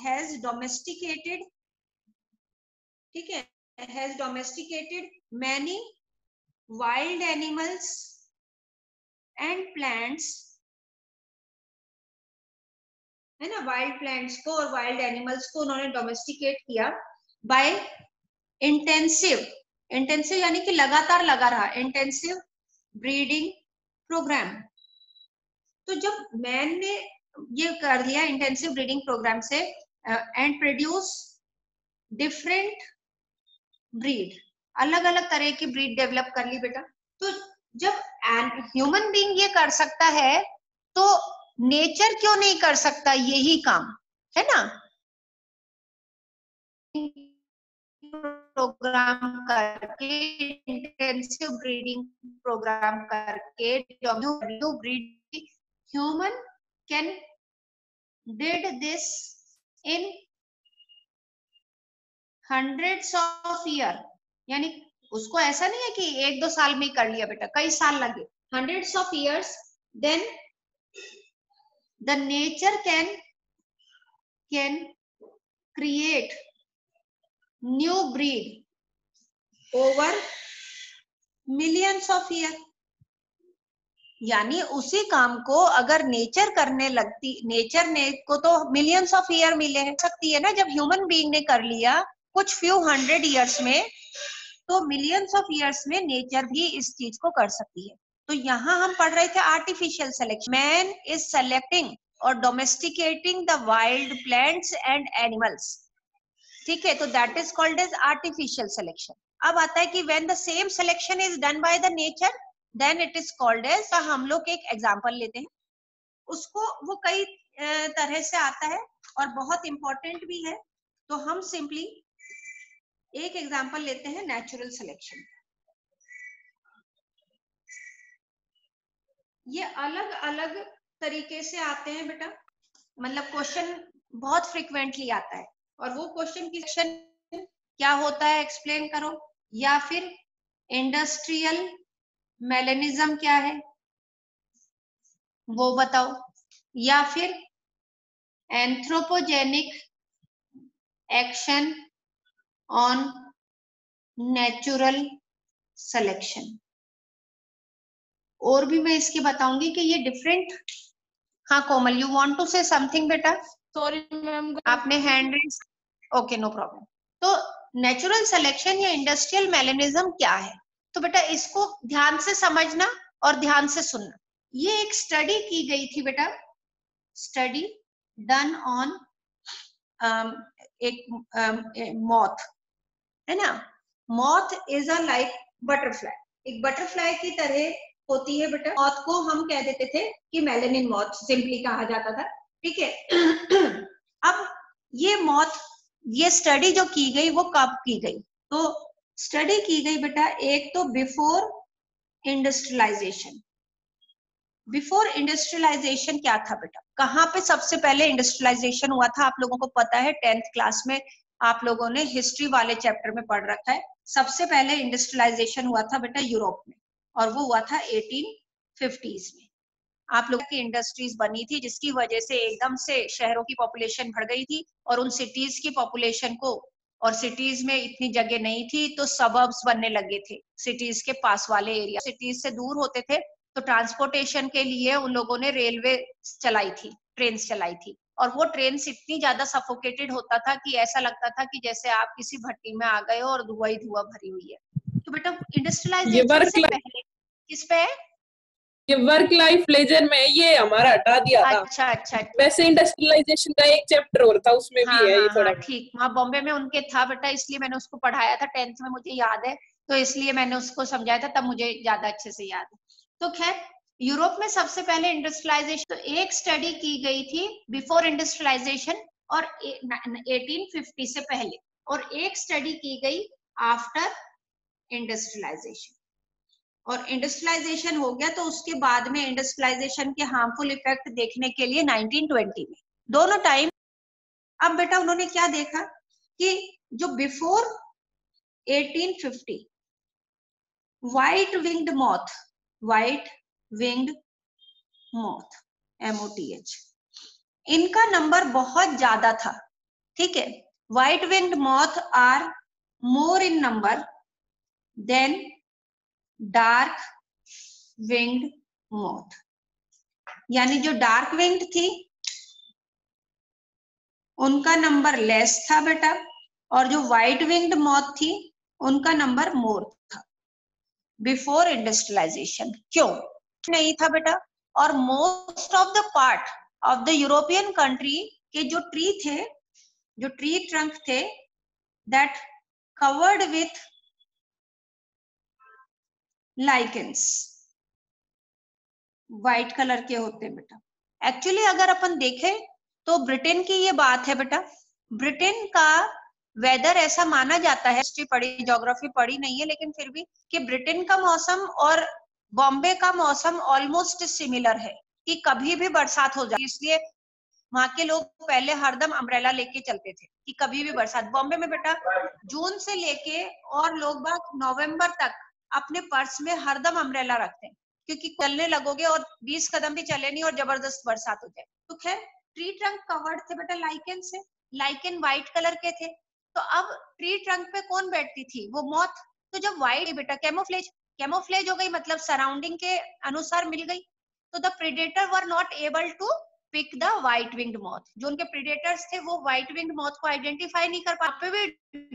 Has domesticated, ठीक है, has domesticated many wild animals and plants, है ना, वाइल्ड प्लांट्स को और वाइल्ड एनिमल्स को उन्होंने डोमेस्टिकेट किया बाय इंटेंसिव, इंटेंसिव यानी कि लगातार लगा रहा, इंटेंसिव ब्रीडिंग प्रोग्राम। तो जब मैन ने ये कर लिया इंटेंसिव ब्रीडिंग प्रोग्राम से एंड प्रोड्यूस डिफरेंट ब्रीड, अलग अलग तरह की ब्रीड डेवलप कर ली बेटा। तो जब ह्यूमन बीइंग ये कर सकता है तो नेचर क्यों नहीं कर सकता यही काम, है ना। प्रोग्राम करके, इंटेंसिव ब्रीडिंग प्रोग्राम करके new breed, human can did this in hundreds of year, यानी उसको ऐसा नहीं है कि एक दो साल में कर लिया बेटा, कई साल लगे, hundreds of years, then the nature can create new breed over millions of year. यानी उसी काम को अगर नेचर करने लगती, नेचर ने को तो मिलियंस ऑफ ईयर मिले सकती है ना, जब ह्यूमन बीइंग ने कर लिया कुछ फ्यू 100 ईयर्स में, तो मिलियंस ऑफ ईयर्स में नेचर भी इस चीज को कर सकती है। तो यहाँ हम पढ़ रहे थे artificial selection, man is selecting और domesticating the wild plants and animals, ठीक है, तो that is called as artificial selection. अब आता है कि when the same selection is done by the nature then it is called as, हम लोग एक एग्जांपल लेते हैं, उसको वो कई तरह से आता है और बहुत इंपॉर्टेंट भी है, तो हम सिंपली एक एग्जांपल लेते हैं नेचुरल सिलेक्शन। ये अलग अलग तरीके से आते हैं बेटा, मतलब क्वेश्चन बहुत फ्रिक्वेंटली आता है, और वो क्वेश्चन की सेक्शन क्या होता है एक्सप्लेन करो, या फिर इंडस्ट्रियल मेलेनिज्म क्या है वो बताओ, या फिर anthropogenic action on natural selection. और भी मैं इसके बताऊंगी कि ये डिफरेंट, हाँ Komal you want to say something बेटा? सॉरी मैम, आपने hand raise, okay no problem. तो नेचुरल सिलेक्शन या इंडस्ट्रियल मेलेनिज्म क्या है, तो बेटा इसको ध्यान से समझना और ध्यान से सुनना। ये एक स्टडी की गई थी बेटा, स्टडी डन ऑन एक मॉथ, है ना, moth is a like butterfly, एक बटरफ्लाई की तरह होती है बेटा। मॉथ को हम कह देते थे कि मेलेनिन मॉथ सिंपली कहा जाता था, ठीक है। अब ये मॉथ, ये स्टडी जो की गई वो कब की गई, तो स्टडी की गई बेटा एक तो बिफोर इंडस्ट्रियलाइजेशन। बिफोर इंडस्ट्रियलाइजेशन क्या था बेटा, कहाँ पे सबसे पहले इंडस्ट्रियलाइजेशन हुआ था, आप लोगों को पता है 10th क्लास में आप लोगों ने हिस्ट्री वाले चैप्टर में पढ़ रखा है। सबसे पहले इंडस्ट्रियलाइजेशन हुआ था बेटा यूरोप में, और वो हुआ था 1850s में। आप लोगों की इंडस्ट्रीज बनी थी जिसकी वजह से एकदम से शहरों की पॉपुलेशन बढ़ गई थी, और उन सिटीज की पॉपुलेशन को, और सिटीज में इतनी जगह नहीं थी तो सबर्ब्स बनने लगे थे, सिटीज के पास वाले एरिया, सिटीज से दूर होते थे, तो ट्रांसपोर्टेशन के लिए उन लोगों ने रेलवे चलाई थी, ट्रेन चलाई थी, और वो ट्रेन इतनी ज्यादा सफोकेटेड होता था कि ऐसा लगता था कि जैसे आप किसी भट्टी में आ गए हो और धुआं ही धुआं भरी हुई है। तो बेटा इंडस्ट्रियलाइजेशन से पहले किस पे, ये वर्क लाइफ लेजर में ये हमारा हटा दिया था। अच्छा अच्छा, वैसे इंडस्ट्रियलाइजेशन का एक चैप्टर और था उसमें हाँ भी है हाँ ये थोड़ा। हाँ ठीक, वहाँ बॉम्बे में उनके था बेटा, इसलिए मैंने उसको पढ़ाया था 10th में, मुझे याद है, तो इसलिए मैंने उसको समझाया था, तब मुझे ज्यादा अच्छे से याद है। तो खैर यूरोप में सबसे पहले इंडस्ट्रियलाइजेशन, तो एक स्टडी की गई थी बिफोर इंडस्ट्रियलाइजेशन और 1850 से पहले, और एक स्टडी की गई आफ्टर इंडस्ट्रियलाइजेशन, और इंडस्ट्रियलाइजेशन हो गया तो उसके बाद में इंडस्ट्रियलाइजेशन के हार्मफुल इफेक्ट देखने के लिए 1920 में दोनों टाइम। अब बेटा उन्होंने क्या देखा कि जो before 1850 white winged moth, white winged moth MOTH, इनका नंबर बहुत ज्यादा था, ठीक है, white winged moth are more in number than dark winged moth, यानी जो डार्क विंग्ड थी उनका नंबर लेस था बेटा, और जो व्हाइट विंग्ड मॉथ थी उनका नंबर मोर था बिफोर इंडस्ट्रियलाइजेशन। क्यों नहीं था बेटा? और most of the part of the European country के जो ट्री थे, जो ट्री ट्रंक थे, that covered with lichens, white colour के होते हैं बेटा। एक्चुअली अगर अपन देखें तो ब्रिटेन की ये बात है बेटा, ब्रिटेन का वेदर ऐसा माना जाता है, हिस्ट्री पढ़ी, ज्योग्राफी पढ़ी नहीं है लेकिन फिर भी, कि ब्रिटेन का मौसम और बॉम्बे का मौसम ऑलमोस्ट सिमिलर है, कि कभी भी बरसात हो जाए, इसलिए वहां के लोग पहले हरदम अम्ब्रेला लेके चलते थे कि कभी भी बरसात। बॉम्बे में बेटा जून से लेके और लोग बाग नवंबर तक अपने पर्स में हरदम अम्ब्रेला रखते हैं, क्योंकि चलने लगोगे और 20 कदम भी चले नहीं और जबरदस्त बरसात हो जाए। तो खैर ट्री ट्रंक कवर्ड थे बेटा लाइकेन से, लाइकेन व्हाइट कलर के थे। तो अब ट्री ट्रंक पे कौन बैठती थी? वो मॉथ। तो जब व्हाइट बेटा कैमोफ्लेज, कैमोफ्लेज हो गई मतलब सराउंडिंग के अनुसार मिल गई। तो the predator were not able to pick the white winged moth, जो उनके प्रेडेटर्स थे वो व्हाइट विंग्ड मॉथ को आइडेंटिफाई नहीं कर पाते। भी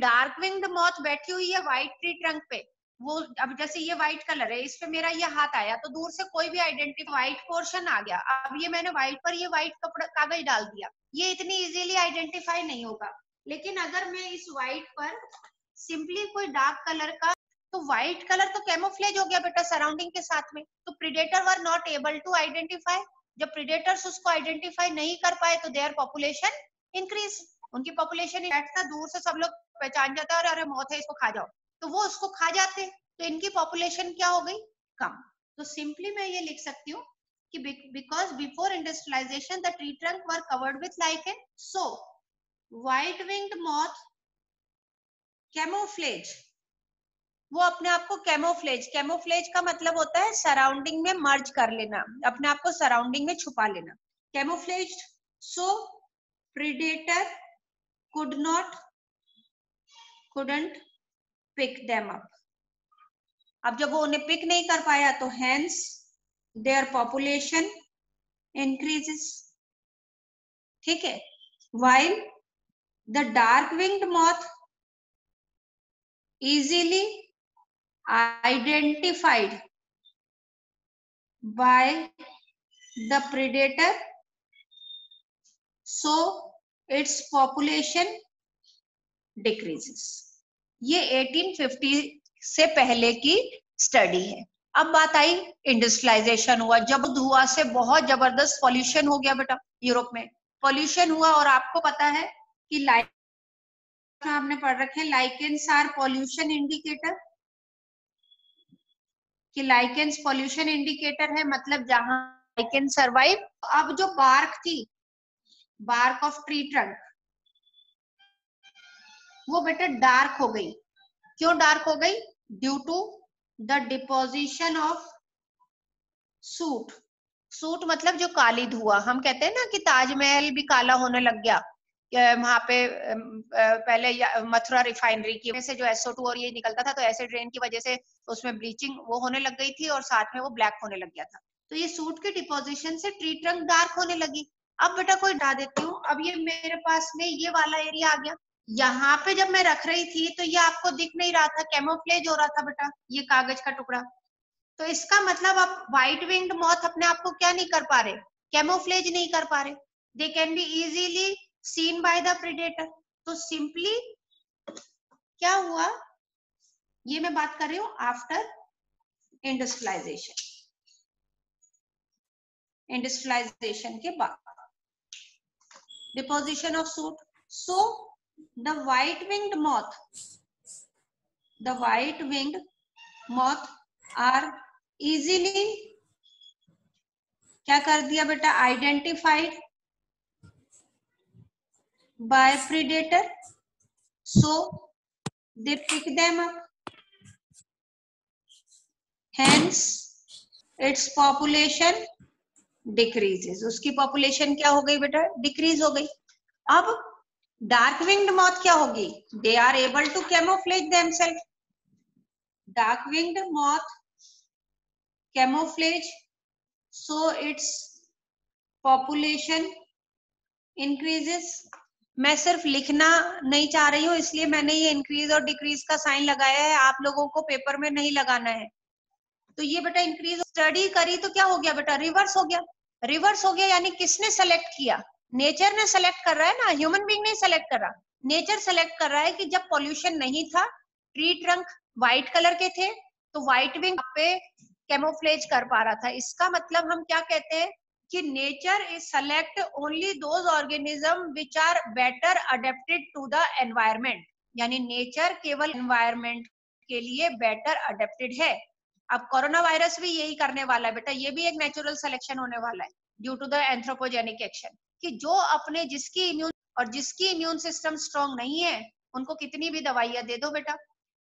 डार्क विंग्ड मॉथ बैठी हुई है व्हाइट ट्री ट्रंक पे, वो अब जैसे ये व्हाइट कलर है, इस पे मेरा ये हाथ आया तो दूर से कोई भी आइडेंटिफाई, व्हाइट पोर्शन आ गया, अब ये मैंने व्हाइट पर ये व्हाइट कपड़ा कागज डाल दिया, ये इतनी इजीली आइडेंटिफाई नहीं होगा। लेकिन अगर मैं इस व्हाइट पर सिंपली कोई डार्क कलर का, तो व्हाइट कलर तो कैमोफ्लेज हो गया बेटा सराउंडिंग के साथ में, तो predator were not able to identify. जब प्रेडेटर्स उसको आइडेंटिफाई नहीं कर पाए तो देयर पॉपुलेशन इंक्रीज, उनकी पॉपुलेशन बैठता, दूर से सब लोग पहचान जाता है, अरे मौत है इसको खा जाओ, तो वो उसको खा जाते, तो इनकी पॉपुलेशन क्या हो गई? कम। तो सिंपली मैं ये लिख सकती हूँ कि because before industrialisation the tree trunk were covered with lichen, so white winged moth camouflage, वो अपने आप को कैमोफ्लेज, कैमोफ्लेज का मतलब होता है सराउंडिंग में मर्ज कर लेना, अपने आप को सराउंडिंग में छुपा लेना, कैमोफ्लेज। सो predator couldn't pick them up। अब जब वो उन्हें पिक नहीं कर पाया तो hence their population increases, ठीक है। while the dark winged moth easily identified by the predator, so its population decreases। ये 1850 से पहले की स्टडी है। अब बात आई इंडस्ट्रियलाइजेशन हुआ, जब धुआं से बहुत जबरदस्त पॉल्यूशन हो गया बेटा, यूरोप में पॉल्यूशन हुआ, और आपको पता है कि आपने पढ़ रखे लाइकेंस आर पॉल्यूशन इंडिकेटर, कि लाइकेंस पॉल्यूशन इंडिकेटर है, मतलब जहां लाइकेन सर्वाइव। अब जो बार्क थी, बार्क ऑफ ट्री ट्रंक, वो बेटा डार्क हो गई। क्यों डार्क हो गई? Due to the deposition of soot. Soot मतलब जो काली धुआं, हम कहते हैं ना कि ताजमहल भी काला होने लग गया, वहां पे पहले मथुरा रिफाइनरी की से जो SO2 और ये निकलता था, तो एसिड रेन की वजह से उसमें ब्लीचिंग वो होने लग गई थी और साथ में वो ब्लैक होने लग गया था। तो ये सूट के डिपोजिशन से ट्री ट्रंक डार्क होने लगी। अब बेटा कोई हटा देती हूँ, अब ये मेरे पास में ये वाला एरिया आ गया, यहाँ पे जब मैं रख रही थी तो ये आपको दिख नहीं रहा था, कैमोफ्लेज हो रहा था बेटा, ये कागज का टुकड़ा। तो इसका मतलब आप व्हाइट विंग्ड मॉथ अपने आप को क्या नहीं कर पा रहे? कैमोफ्लेज नहीं कर पा रहे। They can be easily seen by the predator. तो सिंपली क्या हुआ, ये मैं बात कर रही हूँ आफ्टर इंडस्ट्रियलाइजेशन, इंडस्ट्रियलाइजेशन के बाद deposition of soot. So the white winged moth, the white winged moth are easily क्या कर दिया बेटा? Identified by predator, so they pick them up, hence its population decreases. उसकी पॉपुलेशन क्या हो गई बेटा? डिक्रीज हो गई। अब डार्क विंग्ड मॉथ क्या होगी? They are able to camouflage themselves. Dark winged moth camouflage, so its population increases. मैं सिर्फ लिखना नहीं चाह रही हूँ, इसलिए मैंने ये इंक्रीज और डिक्रीज का साइन लगाया है, आप लोगों को पेपर में नहीं लगाना है. तो ये बेटा इंक्रीज स्टडी करी तो क्या हो गया बेटा? रिवर्स हो गया. रिवर्स हो गया यानी किसने सेलेक्ट किया? नेचर ने सेलेक्ट कर रहा है ना, ह्यूमन बीइंग नहीं सेलेक्ट कर रहा. नेचर सेलेक्ट कर रहा है कि जब पॉल्यूशन नहीं था, ट्री ट्रंक व्हाइट कलर के थे, तो व्हाइट विंग पे कैमोफ्लेज कर पा रहा था. इसका मतलब हम क्या कहते हैं कि nature is select only those organism which are better adapted to the environment. यानी नेचर केवल एनवायरमेंट के लिए बेटर अडेप्टेड है. अब कोरोना वायरस भी यही करने वाला है बेटा, ये भी एक नेचुरल सिलेक्शन होने वाला है due to the anthropogenic action, कि जो अपने जिसकी इम्यून सिस्टम स्ट्रांग नहीं है, उनको कितनी भी दवाइयां दे दो बेटा,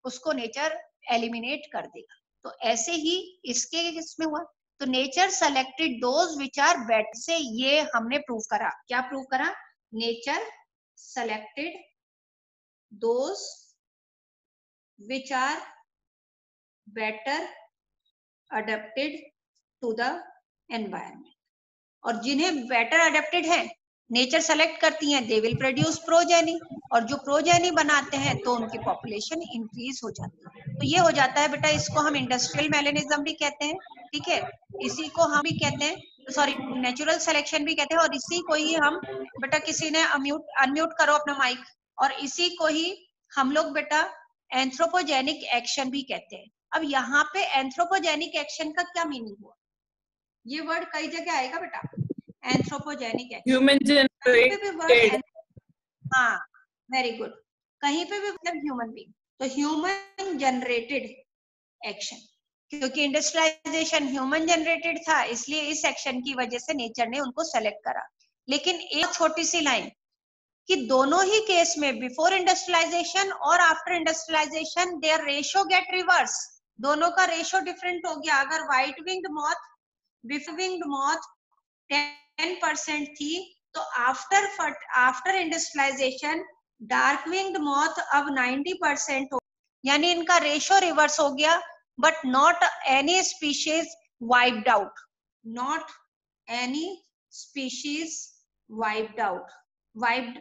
उसको नेचर एलिमिनेट कर देगा. तो ऐसे ही इसके इसमें हुआ. तो nature selected those which are better, से ये हमने प्रूव करा. क्या प्रूव करा? Nature selected those which are better adapted to the environment. और जिन्हें बेटर अडेप्टेड है, नेचर सेलेक्ट करती हैं, दे विल प्रोड्यूस प्रोजेनी, और जो प्रोजेनी बनाते हैं तो उनकी पॉपुलेशन इंक्रीज हो जाती है. तो ये हो जाता है बेटा, इसको हम इंडस्ट्रियल मेलेनिज्म भी कहते हैं. ठीक है, इसी को हम भी कहते हैं, सॉरी नेचुरल सिलेक्शन भी कहते हैं. और इसी को ही हम बेटा, किसी ने अनम्यूट करो अपना माइक, और इसी को ही हम लोग बेटा एंथ्रोपोजेनिक एक्शन भी कहते हैं. अब यहाँ पे एंथ्रोपोजेनिक एक्शन का क्या मीनिंग हुआ? ये वर्ड कई जगह आएगा बेटा, एंथ्रोपोजेनिक एक्शन. Human generated. हाँ, वेरी गुड. कहीं पे भी मतलब ह्यूमन बीइंग, तो ह्यूमन जनरेटेड एक्शन, क्योंकि इंडस्ट्रियलाइजेशन ह्यूमन जनरेटेड था, इसलिए इस एक्शन की वजह से नेचर ने उनको सेलेक्ट करा. लेकिन एक छोटी सी लाइन, कि दोनों ही केस में बिफोर इंडस्ट्रियलाइजेशन और after industrialisation their ratio get reverse. दोनों का रेशियो डिफरेंट हो गया. अगर white winged moth, before winged moth 10% थी, तो after industrialisation dark winged moth अब 90% हो, यानी इनका रेशियो रिवर्स हो गया. But not any species wiped out. Not any species wiped out. Wiped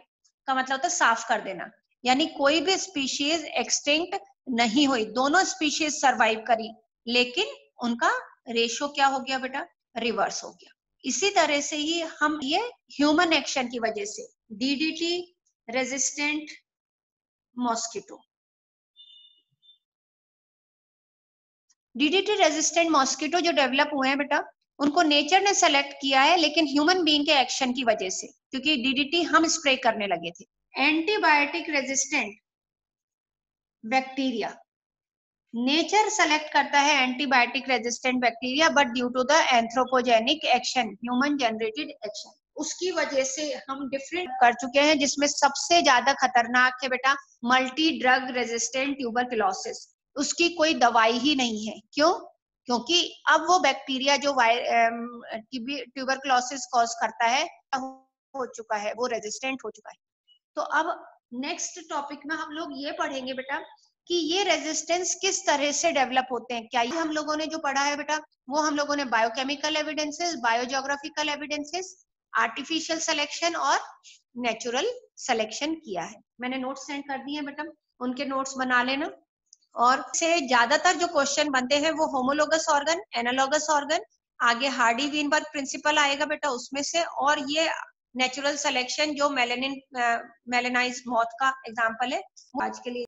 का मतलब होता है साफ कर देना, यानी कोई भी स्पीशीज एक्सटिंक्ट नहीं हुई. दोनों स्पीशीज सरवाइव करी, लेकिन उनका रेशियो क्या हो गया बेटा? रिवर्स हो गया. इसी तरह से ही हम ये ह्यूमन एक्शन की वजह से DDT resistant mosquito, DDT resistant mosquito जो डेवलप हुए हैं बेटा, उनको नेचर ने सेलेक्ट किया है, लेकिन ह्यूमन बीइंग के एक्शन की वजह से, क्योंकि डीडीटी हम स्प्रे करने लगे थे. Antibiotic resistant bacteria, nature select करता है antibiotic resistant bacteria, but due to the anthropogenic action, human generated action, उसकी वजह से हम डिफरेंट कर चुके हैं, जिसमें सबसे ज्यादा खतरनाक है बेटा मल्टी ड्रग रेजिस्टेंट ट्यूबरकुलोसिस. उसकी कोई दवाई ही नहीं है. क्यों? क्योंकि अब वो बैक्टीरिया जो ट्यूबरकुलोसिस कॉज करता है हो चुका है, वो रेजिस्टेंट हो चुका है. तो अब नेक्स्ट टॉपिक में हम लोग ये पढ़ेंगे बेटा कि ये रेजिस्टेंस किस तरह से डेवलप होते हैं. क्या ये हम लोगों ने जो पढ़ा है बेटा, वो हम लोगों ने biochemical evidences, biogeographical evidences, artificial selection और नेचुरल सिलेक्शन किया है. मैंने नोट्स सेंड कर दिए हैं बेटा, उनके नोट्स बना लेना. और से ज्यादातर जो क्वेश्चन बनते हैं वो होमोलोगस ऑर्गन, एनालॉगस ऑर्गन, आगे हार्डी वीनबर्ग प्रिंसिपल आएगा बेटा उसमें से, और ये नेचुरल सिलेक्शन जो मेलेनाइज मॉथ का एग्जांपल है. आज के लिए